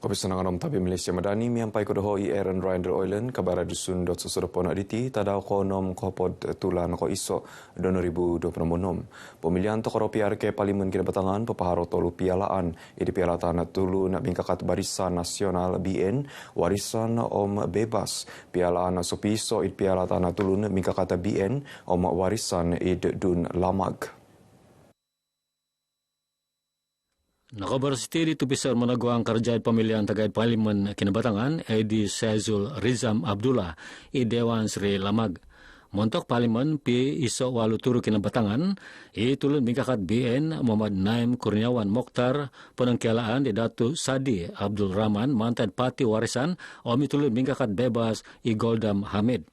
Komisioner Nanganom Tabi Malaysia Madani miampai kodoho Aaron Ryder Oilen kabara dusun dot susudopon aditi tadau konom kopod tulan ko iso 2026. Pemilihan tokoro PRK Parlimen kina batangan pepaharo tolu pialaan idi piala tanah tulu nak bingkakat Barisan Nasional BN warisan om bebas pialaan sopiso id piala tanah tulu nak bingkakat BN om warisan id dun lamag. Nakabarasiti dito pisar managwang karjay pemilihan tagay Parlimen kinabatangan Edi Sezul Rizam Abdullah i Dewan Sri Lamag. Montok Parlimen pi iso walu turu kinabatangan itulun bingkakat BN Muhammad Naim Kurniawan Mokhtar penangkialaan di Datu Sadi Abdul Rahman mantan Pati Warisan om itulun bingkakat bebas i Goldam Hamid.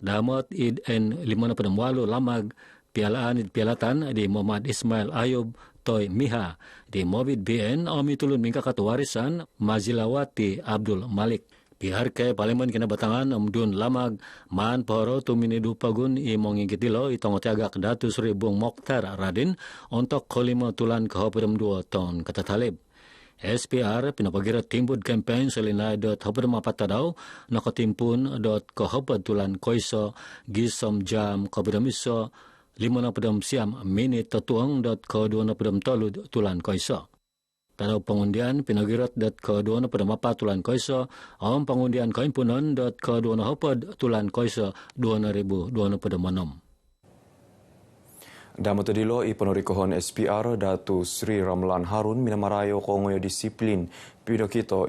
Damot id N 58 Lamag pialaan id pialatan di Muhammad Ismail Ayub Toy Miha di Mobit BN Omi Tulun Mingkakat Warisan Mazilawati Abdul Malik. PRK Parlimen kinabatangan Dun Lamag man pahoro tuminidu pagun i mongigitilo itong tiagak Datu Sri Bung Mokhtar Radin untuk kolima tulan kahopedem 2 ton katatalib. SPR pinapagirat timbud campaign salinay.hopedem apatadaw nakatimpun.kahoped tulan koiso gisom jam kahopedem iso 5 siam minit tatuang.ko2 tulan koiso. Tanaw pangundian pinagirat.ko2 tulan koiso om pangundian koimpunon.ko2 tulan koiso 2026. Damo tadilo ipanurikohon SPR Datu Sri Ramlan Harun minamarayo ko ngoyo disiplin pidokito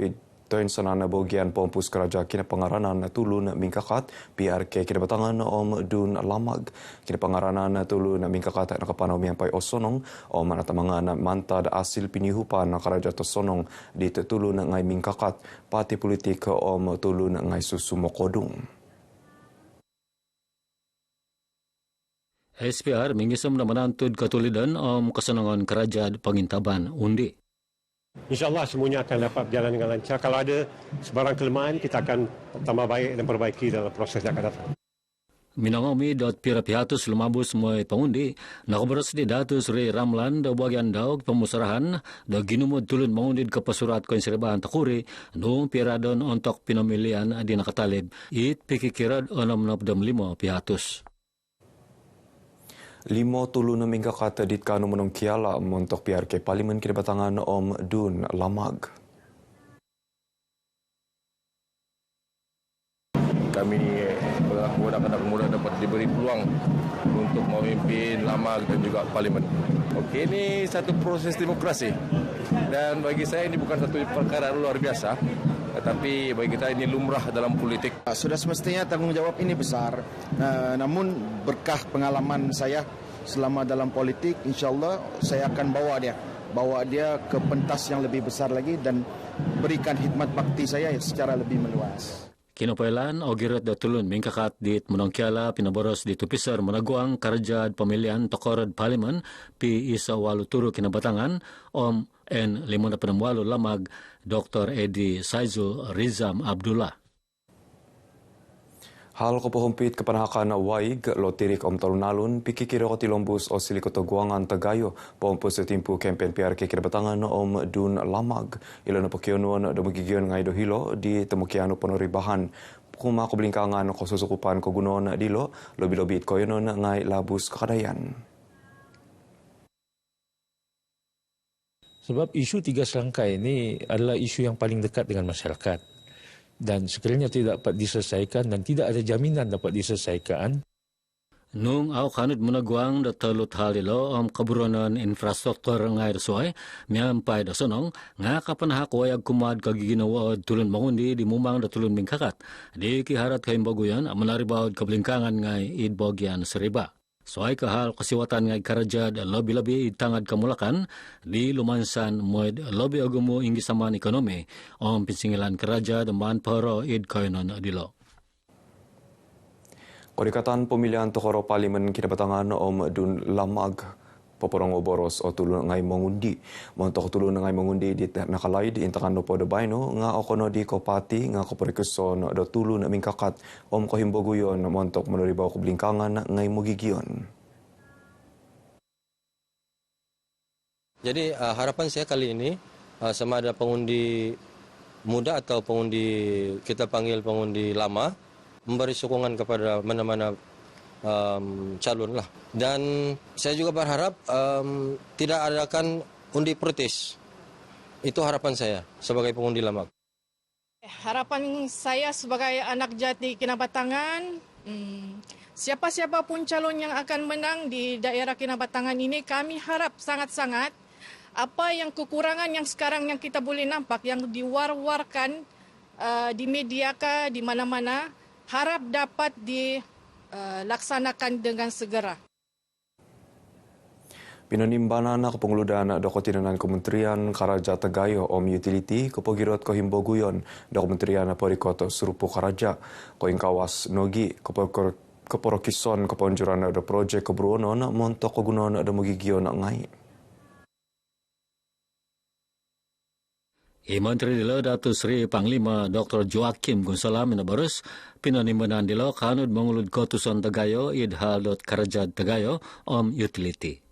Toin sanana bogian pompus keraja kina pangaranan tulun mingkakat PRK kina batangan om dun lamag kina pangaranan tulun mingkakat nakapanaw miampai osonong om manatamangan mantad asil pinihupan nakaraja tosonong di tulun ngai mingkakat parti politik om tulun ngai susumokodung. SPR mengisam na manantud katulidan om kesenangan keraja pengintaban undi. InsyaAllah semuanya akan dapat berjalan dengan lancar. Kalau ada sebarang kelemahan, kita akan tambah baik dan perbaiki dalam proses yang akan datang. Minangomi.pira pihatus lumabus moy pangundi nakabaras di Datu Sri Ramlan da bagian daog pemusarahan da ginumod tulun mangundid ke pasurat ko Sirbahan Takuri noong piradon untuk pinamilian di nakatalib it pikikirad 65 pihatus. 5 tulun mingkakat dit kanu menong kiala montok PRK Parlimen kina batangan om dun lamag. Kami budak-budak muda dapat diberi peluang untuk memimpin lamag dan juga Parlimen. Okey, ini satu proses demokrasi dan bagi saya ini bukan satu perkara luar biasa, tetapi bagi kita ini lumrah dalam politik. Sudah semestinya tanggungjawab ini besar, namun berkah pengalaman saya selama dalam politik, insyaAllah saya akan bawa dia ke pentas yang lebih besar lagi dan berikan khidmat bakti saya secara lebih meluas. Kinapailan ogirat da tulun mingkakat dit menongkiala pinaboros di tupisar menagwang karjad pemilihan tokorad Parlimen pi isa walu turu kinabatangan om N 58 lamag Dr. Edi Sezul Rizam Abdullah. Hal kepohumpit kepanahakan waig lotirik om talunalun pikikira ko tilombus o silikoto guangan tagayo pompus timpu kempen PRK kinabatangan om dun lamag ilo na pagkionon dumagigyon ngay dohilo di temukiano ponoribahan kuma ko blingkangan ko susukupan ko gunon dilo lobi-lobi it ko yonon ngay labus kakadayan. Sebab isu 3 selangkai ini adalah isu yang paling dekat dengan masyarakat. Dan sekiranya tidak dapat diselesaikan dan tidak ada jaminan dapat diselesaikan. Nung au kanut menagwang da talut halilo om kaburonan infrastruktur ngay rasuay miampay da sonong nga kapanahak wayag kumad kagiginawaod tulun mangundi di mumang da tulun mingkakat di kiharat kayong baguyan manaribawad kablingkangan ngay idbogyan seriba. Soay kahal kasiwatan ngay karajad lobi-lobi tangad kamulakan di lumansan moed lobi agumo inggisaman ekonomi om pinsingilan karajad man pahoro id koynon dilo. Kodikatan pemilihan tokoro Parlimen kinabatangan om dun lamag poporong oboros o tulun ngay mangundi. Montok tulun ngay mangundi di nakalay di intakan no podo baino nga okono di kopati nga koporikuson do tulun mingkakat om kohimboguyon montok manuribaw ko blingkangan ngay mugigiyon. Jadi harapan saya kali ini sama ada pengundi muda atau pengundi, kita panggil pengundi lama, memberi sokongan kepada mana-mana calon lah. Dan saya juga berharap tidak adakan undi protes. Itu harapan saya sebagai pengundi lama. Harapan saya sebagai anak jati Kinabatangan, siapa-siapa pun calon yang akan menang di daerah Kinabatangan ini, kami harap sangat-sangat apa yang kekurangan yang sekarang yang kita boleh nampak, yang diwar-warkan di media kah, di mana-mana, harap dapat dilaksanakan dengan segera. Pinanimbanan kepenguludan Dokotinanan Kementerian Karaja Tegayo Om Utility kepogirot ko himboguyon da Kementerian Parikoto Surupo Karaja ko ingkawas nogi keporokison keponjuran da projek kebruonon montok kegunon da magigiyon ngai. Menteri dilo Datuk Seri Panglima Dr. Joaquim Gonsalam Minabarus pinanimbanan dilo kanud mangulud kotuson Tegayo idhaldot Karaja Tegayo Om Utility.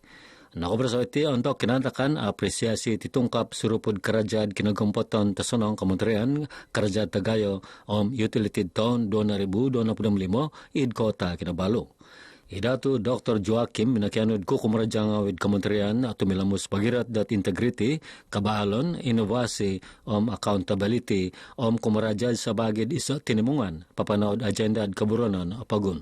Nakobrsawiti untuk kinatakan apresiasi titungkap surupud kerajaan kinagumpoton tasonong Kementerian Kerajaan Tegayo Om Utility tahun 2025 id kota Kinabalu. Idatu Dr. Joaquim minakianud ko kumarajang awid Kementerian at tumilamus pagirat dat integrity, kabaalon, inovasi, accountability, kumarajad sa bagid isa tinimungan, papanaod agenda at kaburonan apagun.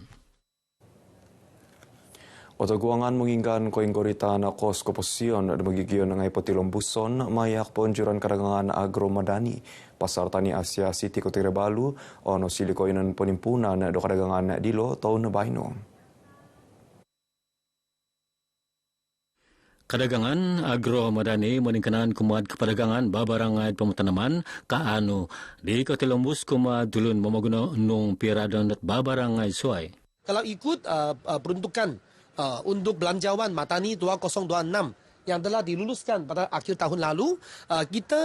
Otaguangan menginggan ko inggorita na kos koposisyon at magigiyon ng ipotilong buson mayak ponjuran karagangan agro madani pasar tani Asia City ko Tirebalu o no silikoinan ponimpunan do karagangan dilo taon na baino. Kadagangan agro madani meningkanan kumad kepadagangan babarangay pamutanaman kaano di Katilombus kumad dulun mamaguno nung piradon at babarangay suay. Kalau ikut peruntukan untuk belanjawan Matani 2026 yang telah diluluskan pada akhir tahun lalu, kita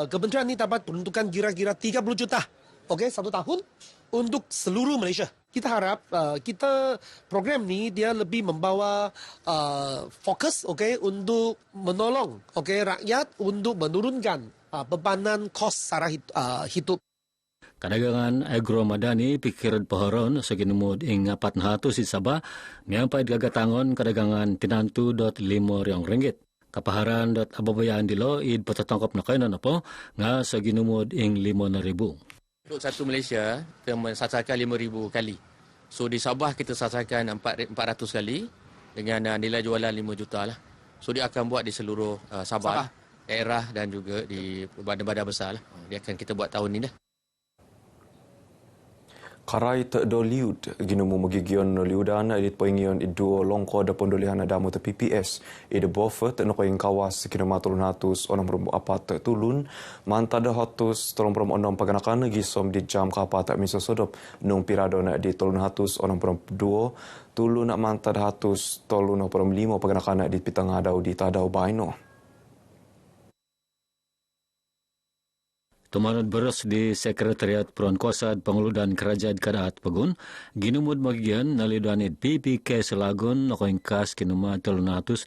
kementerian ini dapat peruntukan kira-kira 30 juta, satu tahun untuk seluruh Malaysia. Kita harap kita program ni dia lebih membawa fokus, untuk menolong, rakyat untuk menurunkan bebanan kos sara hidup. Kadagangan agro madani pikiran paharon sa ginumod ing 400 si Sabah miyampay gagatangon kadagangan tinantu.5 ringgit. Kapaharan dot ababayaan dilo id patatangkap na kayo na po nga sa ginumod ing 5,000. Untuk satu Malaysia kita mensasarkan 5,000 kali. So di Sabah kita sasarkan 400 kali dengan nilai jualan 5 juta lah. So dia akan buat di seluruh Sabah, daerah dan juga di badan-badan besar lah. Dia akan kita buat tahun ni dah. Karai te do liud ginumu magigion no liudan edit poingion iduo longko da pondolihan adamu te PPS ide bofet no koing kawas kilometer 100 onom rumbu apat tulun manta da hotus tolong prom onom paganakan gisom di jam kapat miso sodop nung piradona di tolun hatus onom prom 2 tulun manta da hatus tolun prom 5 paganakan di pitang adau di tadau baino. Tumanod beres di Sekretariat Peronkosad Panguludan Kerajaan Kadaat Pagun, ginumud magigian nalidanid PPK Selagon na koingkas kinuma 300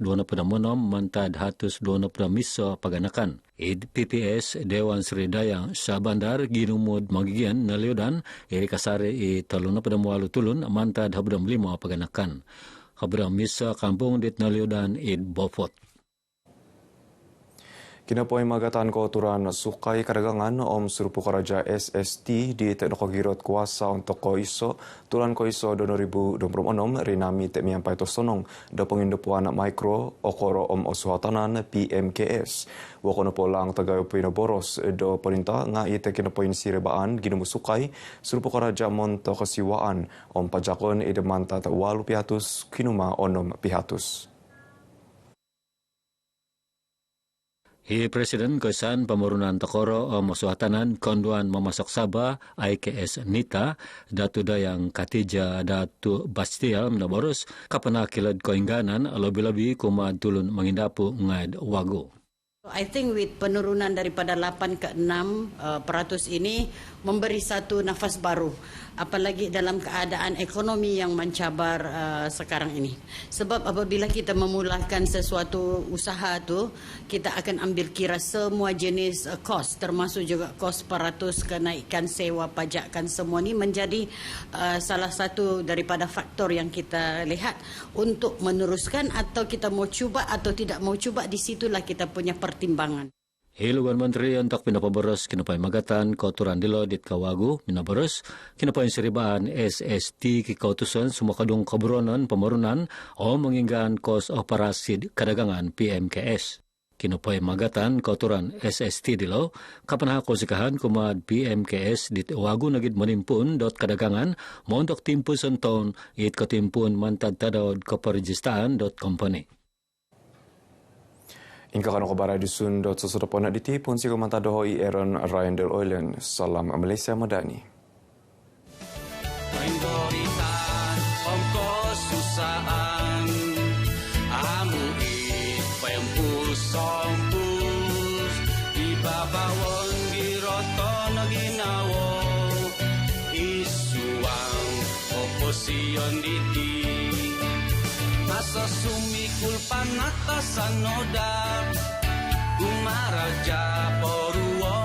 mantad hatus 20 miso paganakan. Id PPS Dewan Sri Dayang sa bandar ginumud magigian nalidan iri kasari i 30 tulun mantad habdam 5 paganakan. Habdam miso kampung dit nalidan id Bofot. Kinapoy magatan ko turan sukay kadagangan Om Surupo Karaja SST di teknokogirot kuasa untuk ko iso turan ko iso 2026 rinami miyampay to sonong da pengindupuan mikro okoro Om Osuhatanan PMKS. Wako na po lang tagayo pinaboros do palinta nga ite kinapoy sirebaan ginumusukay Surupo Karaja monto kasiwaan Om pajakon idemanta 8 pihatus kinuma onom pihatus. Presiden Kesan Pemurunan Tokoro Om Osuhatanan Konduan Mamasak Sabah IKS Nita Datu Dayang Katija Datu Bastial Menaborus kapanakilad koingganan lobi-lobi kumad tulun mengindapu ngad wago. I think with penurunan daripada 8 ke 6% ini memberi satu nafas baru apalagi dalam keadaan ekonomi yang mencabar sekarang ini. Sebab apabila kita memulakan sesuatu usaha tu, kita akan ambil kira semua jenis kos, termasuk juga kos peratus, kenaikan sewa, pajakan, semua ni menjadi salah satu daripada faktor yang kita lihat untuk meneruskan atau kita mau cuba atau tidak mau cuba. Di situlah kita punya pertimbangan. Hilugan Menteri untuk pinapaboros kinapai magatan kotoran dilo dit kawagu minaboros kinapai seribaan SST kikautusan sumakadung kabronan pemarunan o menginggan kos operasi kadagangan PMKS. Kinapai magatan kotoran SST dilo kapan hako sikahan kumad PMKS dit wagu nagid manimpun dot kadagangan montok timpusan taon it katimpun mantad tadod kaparejistaan dot company. Ingka kano kabarai dusun dot sesudapon ditipun si komantadohoi Aaron Ryan Del Oilen. Salam Malaysia Madani. Pindoritan ongkos susaan amuit payempus sompus ibabawon giroto naginawo isuang oposisyon diti masa sumikul panatasan noda umaraja poruo